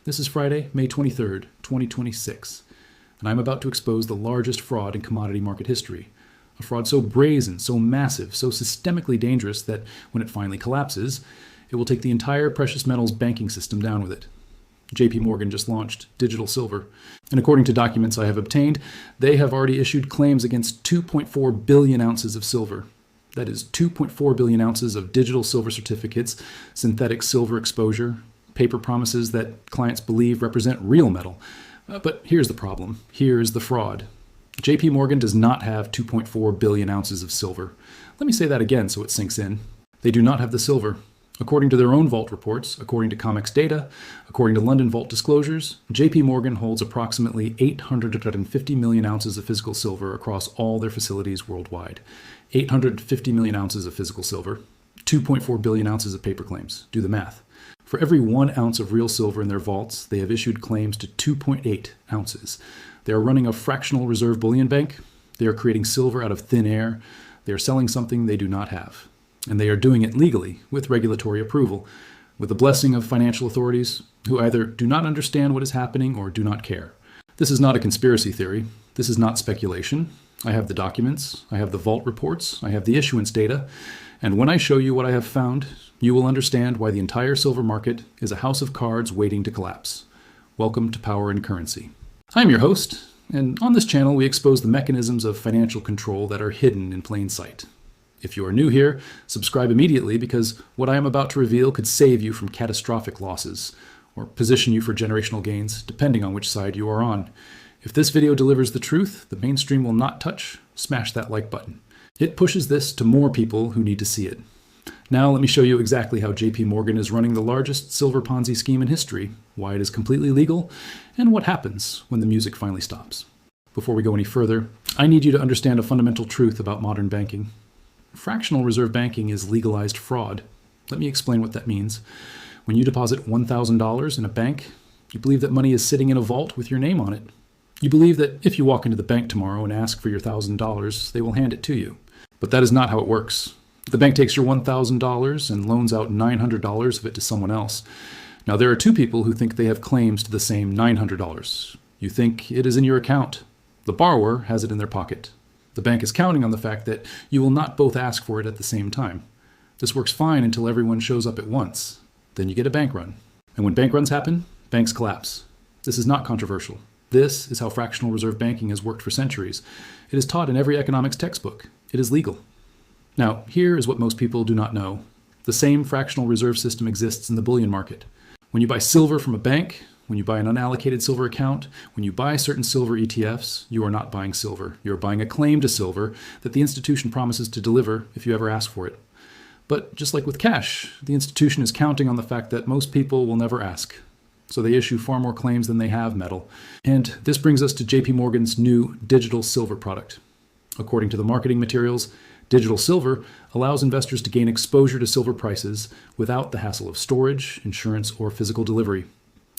This is Friday, May 23rd, 2026, and I'm about to expose the largest fraud in commodity market history. A fraud so brazen, so massive, so systemically dangerous that when it finally collapses, it will take the entire precious metals banking system down with it. JP Morgan just launched digital silver, and according to documents I have obtained, they have already issued claims against 2.4 billion ounces of silver. That is 2.4 billion ounces of digital silver certificates, synthetic silver exposure, paper promises that clients believe represent real metal. But here's the problem. Here's the fraud. JP Morgan does not have 2.4 billion ounces of silver. Let me say that again so it sinks in. They do not have the silver. According to their own vault reports, according to COMEX data, according to London Vault disclosures, JP Morgan holds approximately 850 million ounces of physical silver across all their facilities worldwide. 850 million ounces of physical silver, 2.4 billion ounces of paper claims. Do the math. For every 1 ounce of real silver in their vaults, they have issued claims to 2.8 ounces. They are running a fractional reserve bullion bank. They are creating silver out of thin air. They are selling something they do not have. And they are doing it legally, with regulatory approval, with the blessing of financial authorities who either do not understand what is happening or do not care. This is not a conspiracy theory. This is not speculation. I have the documents. I have the vault reports. I have the issuance data. And when I show you what I have found, you will understand why the entire silver market is a house of cards waiting to collapse. Welcome to Power and Currency. I'm your host, and on this channel we expose the mechanisms of financial control that are hidden in plain sight. If you are new here, subscribe immediately because what I am about to reveal could save you from catastrophic losses, or position you for generational gains, depending on which side you are on. If this video delivers the truth the mainstream will not touch, smash that like button. It pushes this to more people who need to see it. Now let me show you exactly how JP Morgan is running the largest silver Ponzi scheme in history, why it is completely legal, and what happens when the music finally stops. Before we go any further, I need you to understand a fundamental truth about modern banking. Fractional reserve banking is legalized fraud. Let me explain what that means. When you deposit $1,000 in a bank, you believe that money is sitting in a vault with your name on it. You believe that if you walk into the bank tomorrow and ask for your $1,000, they will hand it to you. But that is not how it works. The bank takes your $1,000 and loans out $900 of it to someone else. Now, there are two people who think they have claims to the same $900. You think it is in your account. The borrower has it in their pocket. The bank is counting on the fact that you will not both ask for it at the same time. This works fine until everyone shows up at once. Then you get a bank run. And when bank runs happen, banks collapse. This is not controversial. This is how fractional reserve banking has worked for centuries. It is taught in every economics textbook. It is legal. Now, here is what most people do not know. The same fractional reserve system exists in the bullion market. When you buy silver from a bank, when you buy an unallocated silver account, when you buy certain silver ETFs, you are not buying silver. You are buying a claim to silver that the institution promises to deliver if you ever ask for it. But just like with cash, the institution is counting on the fact that most people will never ask. So they issue far more claims than they have metal. And this brings us to JP Morgan's new digital silver product. According to the marketing materials, digital silver allows investors to gain exposure to silver prices without the hassle of storage, insurance, or physical delivery.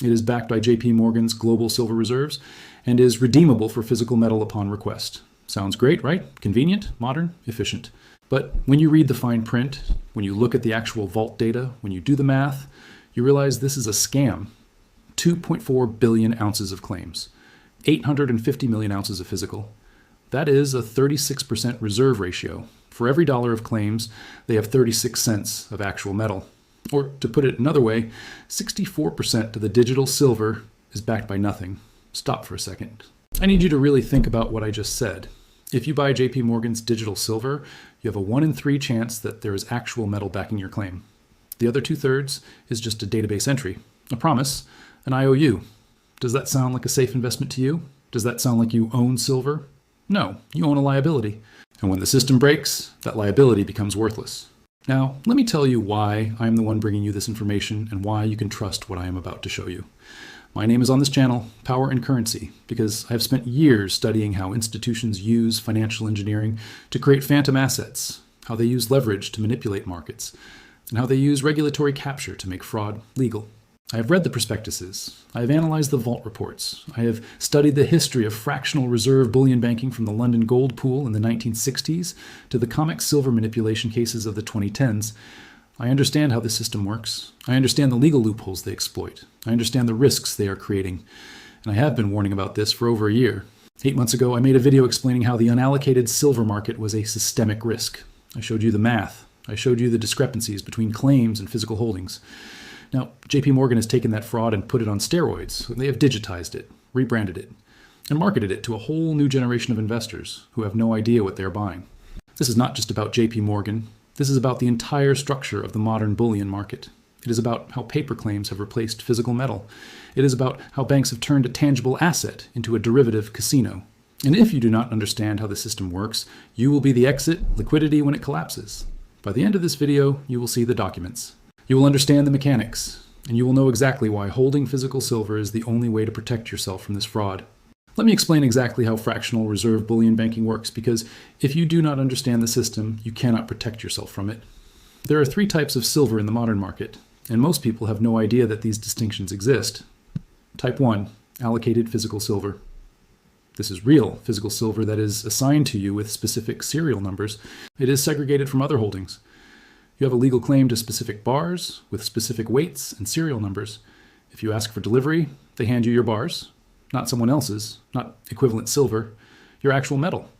It is backed by JP Morgan's global silver reserves and is redeemable for physical metal upon request. Sounds great, right? Convenient, modern, efficient. But when you read the fine print, when you look at the actual vault data, when you do the math, you realize this is a scam. 2.4 billion ounces of claims, 850 million ounces of physical. That is a 36% reserve ratio. For every dollar of claims, they have 36 cents of actual metal. Or to put it another way, 64% of the digital silver is backed by nothing. Stop for a second. I need you to really think about what I just said. If you buy JP Morgan's digital silver, you have a 1 in 3 chance that there is actual metal backing your claim. The other 2/3 is just a database entry, a promise, an IOU. Does that sound like a safe investment to you? Does that sound like you own silver? No, you own a liability. And when the system breaks, that liability becomes worthless. Now, let me tell you why I am the one bringing you this information and why you can trust what I am about to show you. My name is on this channel, Power and Currency, because I've spent years studying how institutions use financial engineering to create phantom assets, how they use leverage to manipulate markets, and how they use regulatory capture to make fraud legal. I have read the prospectuses. I have analyzed the vault reports. I have studied the history of fractional reserve bullion banking from the London gold pool in the 1960s to the COMEX silver manipulation cases of the 2010s. I understand how this system works. I understand the legal loopholes they exploit. I understand the risks they are creating. And I have been warning about this for over a year. 8 months ago, I made a video explaining how the unallocated silver market was a systemic risk. I showed you the math. I showed you the discrepancies between claims and physical holdings. Now, JP Morgan has taken that fraud and put it on steroids. They have digitized it, rebranded it, and marketed it to a whole new generation of investors who have no idea what they're buying. This is not just about JP Morgan. This is about the entire structure of the modern bullion market. It is about how paper claims have replaced physical metal. It is about how banks have turned a tangible asset into a derivative casino. And if you do not understand how the system works, you will be the exit liquidity when it collapses. By the end of this video, you will see the documents. You will understand the mechanics, and you will know exactly why holding physical silver is the only way to protect yourself from this fraud. Let me explain exactly how fractional reserve bullion banking works, because if you do not understand the system, you cannot protect yourself from it. There are 3 types of silver in the modern market, and most people have no idea that these distinctions exist. Type 1, allocated physical silver. This is real physical silver that is assigned to you with specific serial numbers. It is segregated from other holdings. You have a legal claim to specific bars with specific weights and serial numbers. If you ask for delivery, they hand you your bars. Not someone else's, not equivalent silver, your actual metal.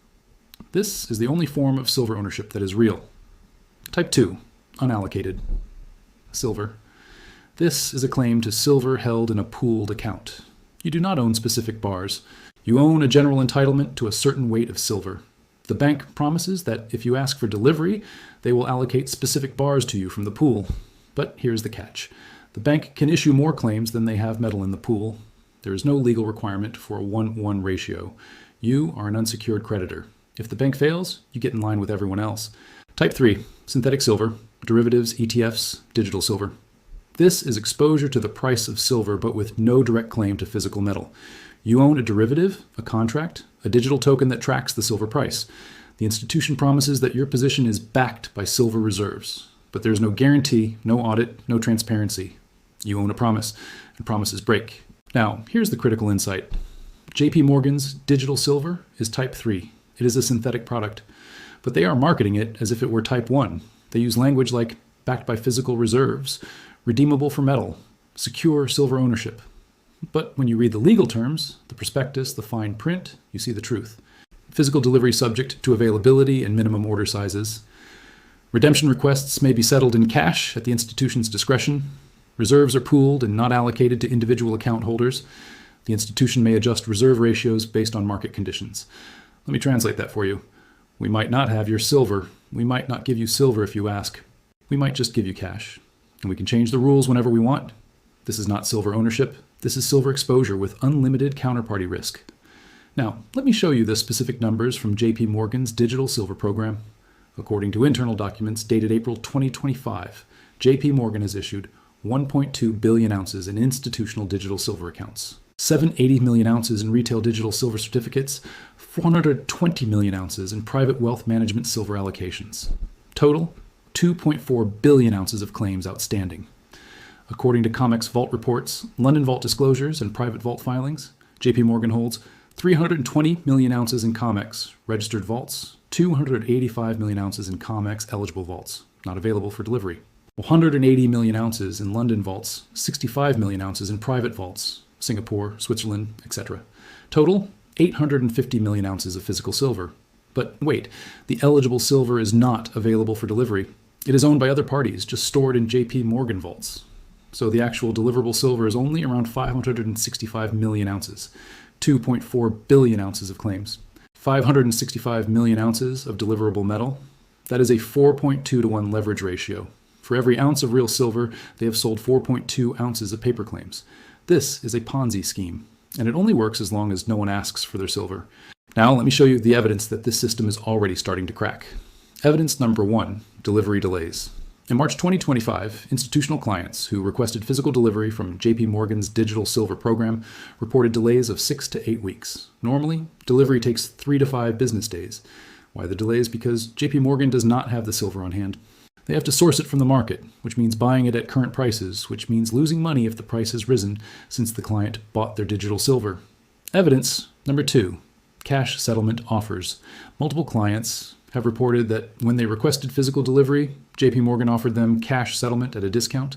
This is the only form of silver ownership that is real. Type 2, unallocated silver. This is a claim to silver held in a pooled account. You do not own specific bars. You own a general entitlement to a certain weight of silver. The bank promises that if you ask for delivery, they will allocate specific bars to you from the pool. But here's the catch. The bank can issue more claims than they have metal in the pool. There is no legal requirement for a 1:1 ratio. You are an unsecured creditor. If the bank fails, you get in line with everyone else. Type 3, synthetic silver, derivatives, ETFs, digital silver. This is exposure to the price of silver, but with no direct claim to physical metal. You own a derivative, a contract, a digital token that tracks the silver price. The institution promises that your position is backed by silver reserves, but there is no guarantee, no audit, no transparency. You own a promise, and promises break. Now, here's the critical insight. JP Morgan's digital silver is type 3. It is a synthetic product, but they are marketing it as if it were type 1. They use language like backed by physical reserves, redeemable for metal, secure silver ownership. But when you read the legal terms, the prospectus, the fine print, you see the truth. Physical delivery subject to availability and minimum order sizes. Redemption requests may be settled in cash at the institution's discretion. Reserves are pooled and not allocated to individual account holders. The institution may adjust reserve ratios based on market conditions. Let me translate that for you. We might not have your silver. We might not give you silver if you ask. We might just give you cash. And we can change the rules whenever we want. This is not silver ownership. This is silver exposure with unlimited counterparty risk. Now, let me show you the specific numbers from JP Morgan's digital silver program. According to internal documents dated April 2025, JP Morgan has issued 1.2 billion ounces in institutional digital silver accounts, 780 million ounces in retail digital silver certificates, 420 million ounces in private wealth management silver allocations. Total, 2.4 billion ounces of claims outstanding. According to COMEX Vault reports, London Vault disclosures, and private vault filings, JP Morgan holds 320 million ounces in COMEX registered vaults, 285 million ounces in COMEX eligible vaults, not available for delivery. 180 million ounces in London vaults, 65 million ounces in private vaults, Singapore, Switzerland, etc. Total, 850 million ounces of physical silver. But wait, the eligible silver is not available for delivery. It is owned by other parties, just stored in JP Morgan vaults. So the actual deliverable silver is only around 565 million ounces, 2.4 billion ounces of claims. 565 million ounces of deliverable metal. That is a 4.2 to 1 leverage ratio. For every ounce of real silver, they have sold 4.2 ounces of paper claims. This is a Ponzi scheme, and it only works as long as no one asks for their silver. Now let me show you the evidence that this system is already starting to crack. Evidence number 1, delivery delays. In March 2025, institutional clients who requested physical delivery from JP Morgan's digital silver program reported delays of 6 to 8 weeks. Normally, delivery takes 3 to 5 business days. Why the delays? Because JP Morgan does not have the silver on hand. They have to source it from the market, which means buying it at current prices, which means losing money if the price has risen since the client bought their digital silver. Evidence number 2, cash settlement offers. Multiple clients have reported that when they requested physical delivery, JP Morgan offered them cash settlement at a discount.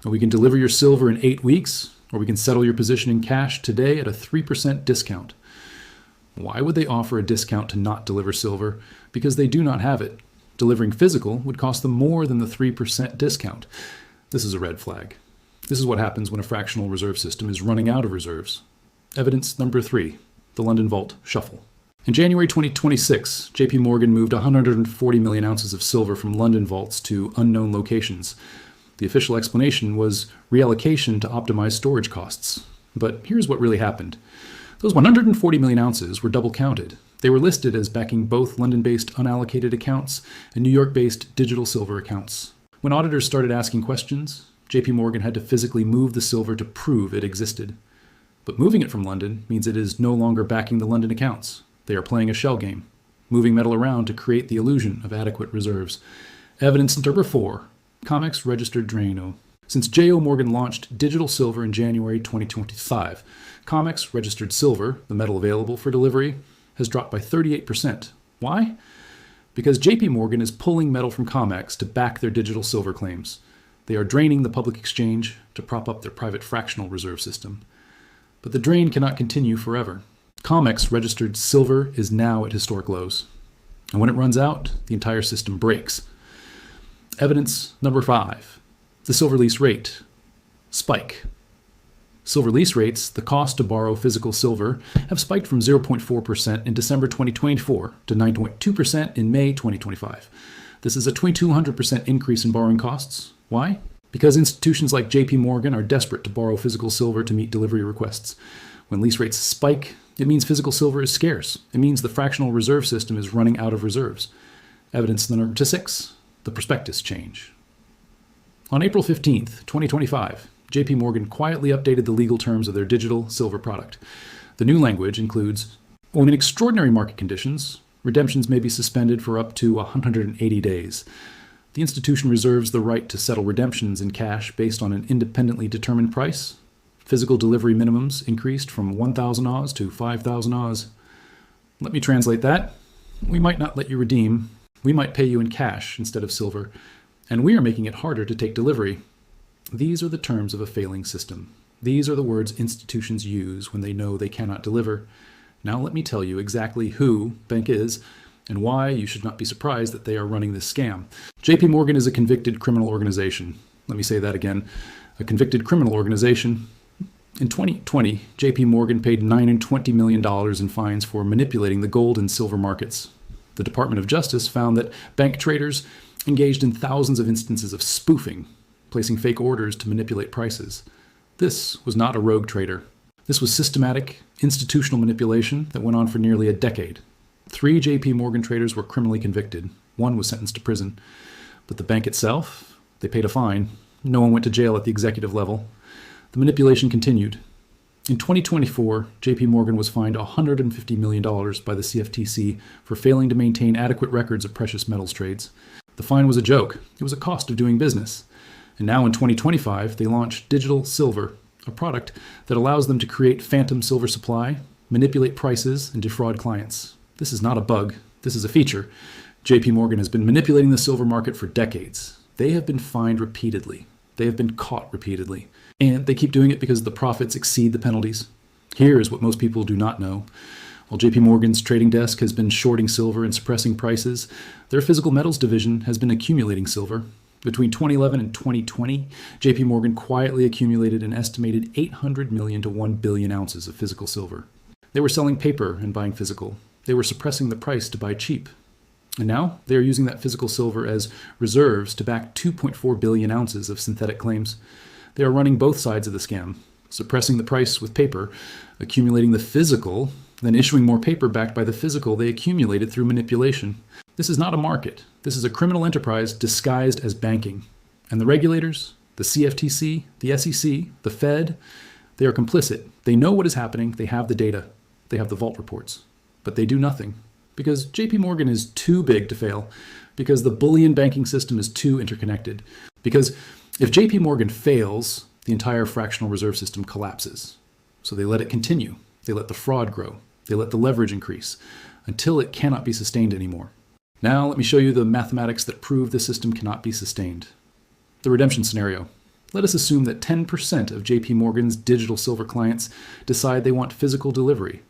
We can deliver your silver in 8 weeks, or we can settle your position in cash today at a 3% discount. Why would they offer a discount to not deliver silver? Because they do not have it. Delivering physical would cost them more than the 3% discount. This is a red flag. This is what happens when a fractional reserve system is running out of reserves. Evidence number 3, the London Vault shuffle. In January 2026, JP Morgan moved 140 million ounces of silver from London vaults to unknown locations. The official explanation was reallocation to optimize storage costs. But here's what really happened. Those 140 million ounces were double counted. They were listed as backing both London-based unallocated accounts and New York-based digital silver accounts. When auditors started asking questions, JP Morgan had to physically move the silver to prove it existed. But moving it from London means it is no longer backing the London accounts. They are playing a shell game, moving metal around to create the illusion of adequate reserves. Evidence number 4, COMEX registered Drano. Since J.O. Morgan launched digital silver in January 2025, COMEX registered silver, the metal available for delivery, has dropped by 38%. Why? Because JP Morgan is pulling metal from COMEX to back their digital silver claims. They are draining the public exchange to prop up their private fractional reserve system. But the drain cannot continue forever. COMEX registered silver is now at historic lows. And when it runs out, the entire system breaks. Evidence number 5, the silver lease rate. Spike. Silver lease rates, the cost to borrow physical silver, have spiked from 0.4% in December 2024 to 9.2% in May 2025. This is a 2,200% increase in borrowing costs. Why? Because institutions like JP Morgan are desperate to borrow physical silver to meet delivery requests. When lease rates spike, it means physical silver is scarce. It means the fractional reserve system is running out of reserves. Evidence number 6, the prospectus change. On April 15th, 2025, JP Morgan quietly updated the legal terms of their digital silver product. The new language includes, in extraordinary market conditions, redemptions may be suspended for up to 180 days. The institution reserves the right to settle redemptions in cash based on an independently determined price. Physical delivery minimums increased from 1,000 Oz to 5,000 Oz. Let me translate that. We might not let you redeem. We might pay you in cash instead of silver. And we are making it harder to take delivery. These are the terms of a failing system. These are the words institutions use when they know they cannot deliver. Now let me tell you exactly who bank is and why you should not be surprised that they are running this scam. JP Morgan is a convicted criminal organization. Let me say that again. A convicted criminal organization. In 2020, JP Morgan paid $920 million in fines for manipulating the gold and silver markets. The Department of Justice found that bank traders engaged in thousands of instances of spoofing, placing fake orders to manipulate prices. This was not a rogue trader. This was systematic, institutional manipulation that went on for nearly a decade. 3 JP Morgan traders were criminally convicted. 1 was sentenced to prison. But the bank itself, they paid a fine. No one went to jail at the executive level. The manipulation continued. In 2024, JP Morgan was fined $150 million by the CFTC for failing to maintain adequate records of precious metals trades. The fine was a joke. It was a cost of doing business. And now in 2025, they launched digital silver, a product that allows them to create phantom silver supply, manipulate prices, and defraud clients. This is not a bug. This is a feature. JP Morgan has been manipulating the silver market for decades. They have been fined repeatedly. They have been caught repeatedly. And they keep doing it because the profits exceed the penalties. Here is what most people do not know. While JP Morgan's trading desk has been shorting silver and suppressing prices, their physical metals division has been accumulating silver. Between 2011 and 2020, JP Morgan quietly accumulated an estimated 800 million to 1 billion ounces of physical silver. They were selling paper and buying physical. They were suppressing the price to buy cheap. And now they are using that physical silver as reserves to back 2.4 billion ounces of synthetic claims. They are running both sides of the scam, suppressing the price with paper, accumulating the physical, then issuing more paper backed by the physical they accumulated through manipulation. This is not a market. This is a criminal enterprise disguised as banking. And the regulators, the CFTC, the SEC, the Fed, they are complicit. They know what is happening. They have the data. They have the vault reports. But they do nothing. Because JP Morgan is too big to fail. Because the bullion banking system is too interconnected. Because if JP Morgan fails, the entire fractional reserve system collapses. So they let it continue. They let the fraud grow. They let the leverage increase until it cannot be sustained anymore. Now let me show you the mathematics that prove the system cannot be sustained. The redemption scenario. Let us assume that 10% of JP Morgan's digital silver clients decide they want physical delivery.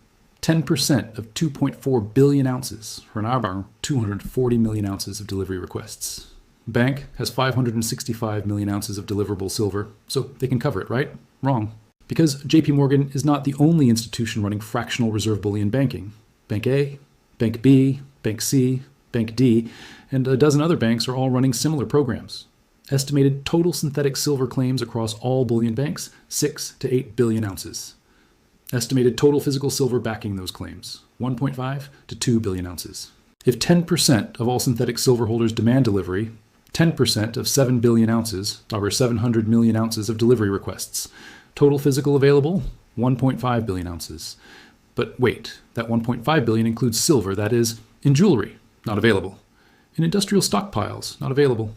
10% of 2.4 billion ounces, for an hour, 240 million ounces of delivery requests. Bank has 565 million ounces of deliverable silver, so they can cover it, right? Wrong. Because JP Morgan is not the only institution running fractional reserve bullion banking. Bank A, Bank B, Bank C, Bank D, and a dozen other banks are all running similar programs. Estimated total synthetic silver claims across all bullion banks, 6 to 8 billion ounces. Estimated total physical silver backing those claims, 1.5 to 2 billion ounces. If 10% of all synthetic silver holders demand delivery, 10% of 7 billion ounces, over 700 million ounces of delivery requests. Total physical available, 1.5 billion ounces. But wait, that 1.5 billion includes silver, that is, in jewelry, not available. In industrial stockpiles, not available.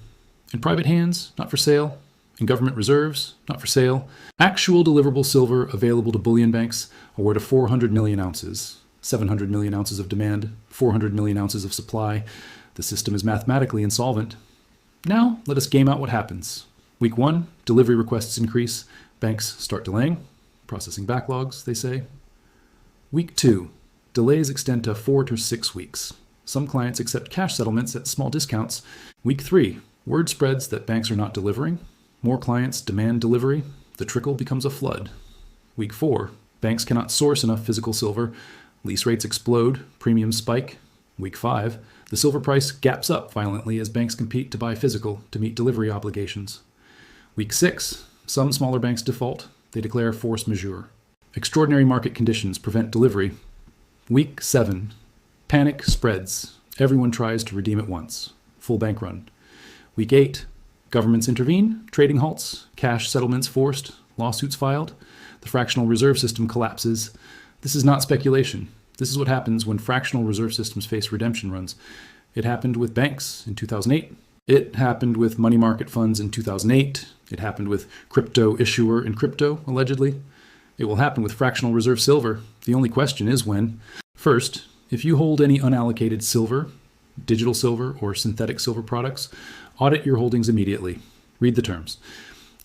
In private hands, not for sale. In government reserves, not for sale. Actual deliverable silver available to bullion banks, a word of 400 million ounces. 700 million ounces of demand, 400 million ounces of supply. The system is mathematically insolvent. Now, let us game out what happens. Week 1, delivery requests increase. Banks start delaying. Processing backlogs, they say. Week 2, delays extend to 4 to 6 weeks. Some clients accept cash settlements at small discounts. Week 3, word spreads that banks are not delivering. More clients demand delivery. The trickle becomes a flood. Week 4, banks cannot source enough physical silver. Lease rates explode. Premiums spike. Week 5, the silver price gaps up violently as banks compete to buy physical to meet delivery obligations. Week 6, some smaller banks default. They declare force majeure. Extraordinary market conditions prevent delivery. Week 7, panic spreads. Everyone tries to redeem at once. Full bank run. Week 8, governments intervene, trading halts, cash settlements forced, lawsuits filed. The fractional reserve system collapses. This is not speculation. This is what happens when fractional reserve systems face redemption runs. It happened with banks in 2008. It happened with money market funds in 2008. It happened with crypto issuer in crypto, allegedly. It will happen with fractional reserve silver. The only question is when. First, if you hold any unallocated silver, digital silver, or synthetic silver products, audit your holdings immediately. Read the terms.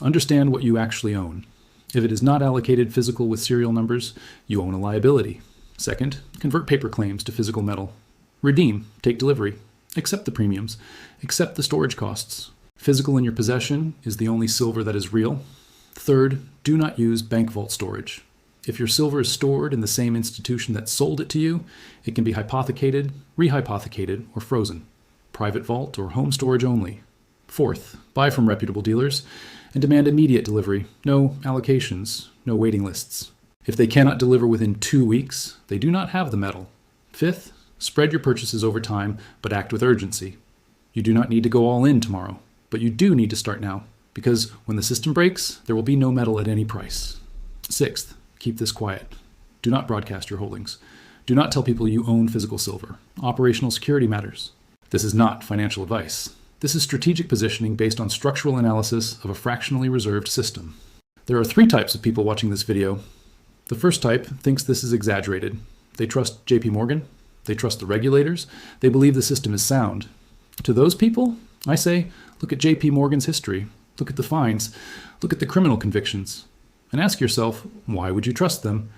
Understand what you actually own. If it is not allocated physical with serial numbers, you own a liability. Second, convert paper claims to physical metal. Redeem, take delivery. Accept the premiums. Accept the storage costs. Physical in your possession is the only silver that is real. Third, do not use bank vault storage. If your silver is stored in the same institution that sold it to you, it can be hypothecated, rehypothecated, or frozen. Private vault or home storage only. Fourth, buy from reputable dealers and demand immediate delivery. No allocations, no waiting lists. If they cannot deliver within 2 weeks, they do not have the metal. Fifth, spread your purchases over time, but act with urgency. You do not need to go all in tomorrow, but you do need to start now, because when the system breaks, there will be no metal at any price. Sixth, keep this quiet. Do not broadcast your holdings. Do not tell people you own physical silver. Operational security matters. This is not financial advice. This is strategic positioning based on structural analysis of a fractionally reserved system. There are 3 types of people watching this video. The first type thinks this is exaggerated. They trust JP Morgan. They trust the regulators. They believe the system is sound. To those people, I say, look at JP Morgan's history. Look at the fines. Look at the criminal convictions. And ask yourself, why would you trust them?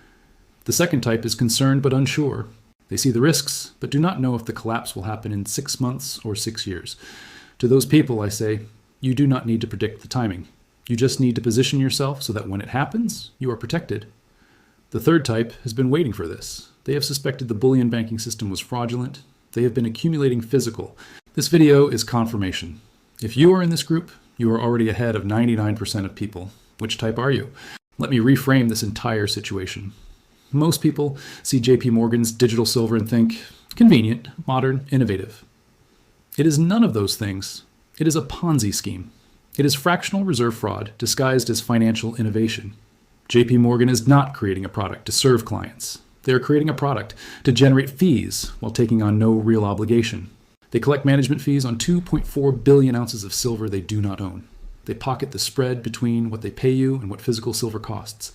The second type is concerned but unsure. They see the risks, but do not know if the collapse will happen in 6 months or 6 years. To those people, I say, you do not need to predict the timing. You just need to position yourself so that when it happens, you are protected. The third type has been waiting for this. They have suspected the bullion banking system was fraudulent. They have been accumulating physical. This video is confirmation. If you are in this group, you are already ahead of 99% of people. Which type are you? Let me reframe this entire situation. Most people see JP Morgan's digital silver and think, convenient, modern, innovative. It is none of those things. It is a Ponzi scheme. It is fractional reserve fraud disguised as financial innovation. JP Morgan is not creating a product to serve clients. They are creating a product to generate fees while taking on no real obligation. They collect management fees on 2.4 billion ounces of silver they do not own. They pocket the spread between what they pay you and what physical silver costs.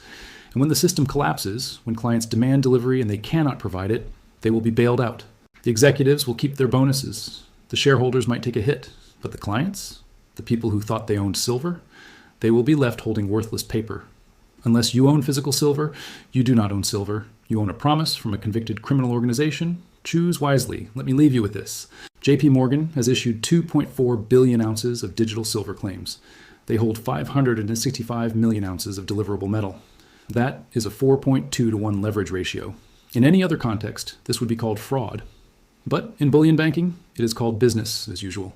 And when the system collapses, when clients demand delivery and they cannot provide it, they will be bailed out. The executives will keep their bonuses. The shareholders might take a hit, but the clients, the people who thought they owned silver, they will be left holding worthless paper. Unless you own physical silver, you do not own silver. You own a promise from a convicted criminal organization. Choose wisely. Let me leave you with this. JP Morgan has issued 2.4 billion ounces of digital silver claims. They hold 565 million ounces of deliverable metal. That is a 4.2 to 1 leverage ratio. In any other context, this would be called fraud. But in bullion banking, it is called business as usual.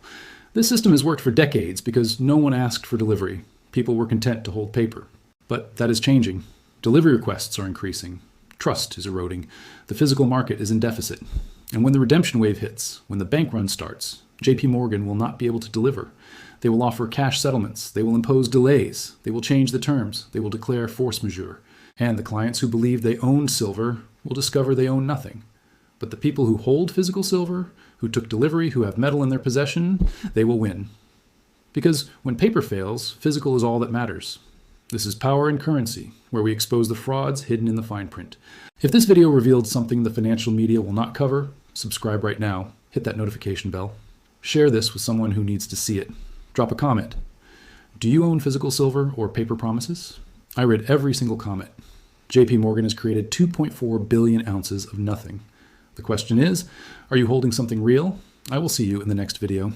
This system has worked for decades because no one asked for delivery. People were content to hold paper. But that is changing. Delivery requests are increasing. Trust is eroding. The physical market is in deficit. And when the redemption wave hits, when the bank run starts, JP Morgan will not be able to deliver. They will offer cash settlements. They will impose delays. They will change the terms. They will declare force majeure. And the clients who believed they owned silver will discover they own nothing. But the people who hold physical silver, who took delivery, who have metal in their possession, they will win. Because when paper fails, physical is all that matters. This is Power and Currency, where we expose the frauds hidden in the fine print. If this video revealed something the financial media will not cover, subscribe right now, hit that notification bell. Share this with someone who needs to see it. Drop a comment. Do you own physical silver or paper promises? I read every single comment. JP Morgan has created 2.4 billion ounces of nothing. The question is, are you holding something real? I will see you in the next video.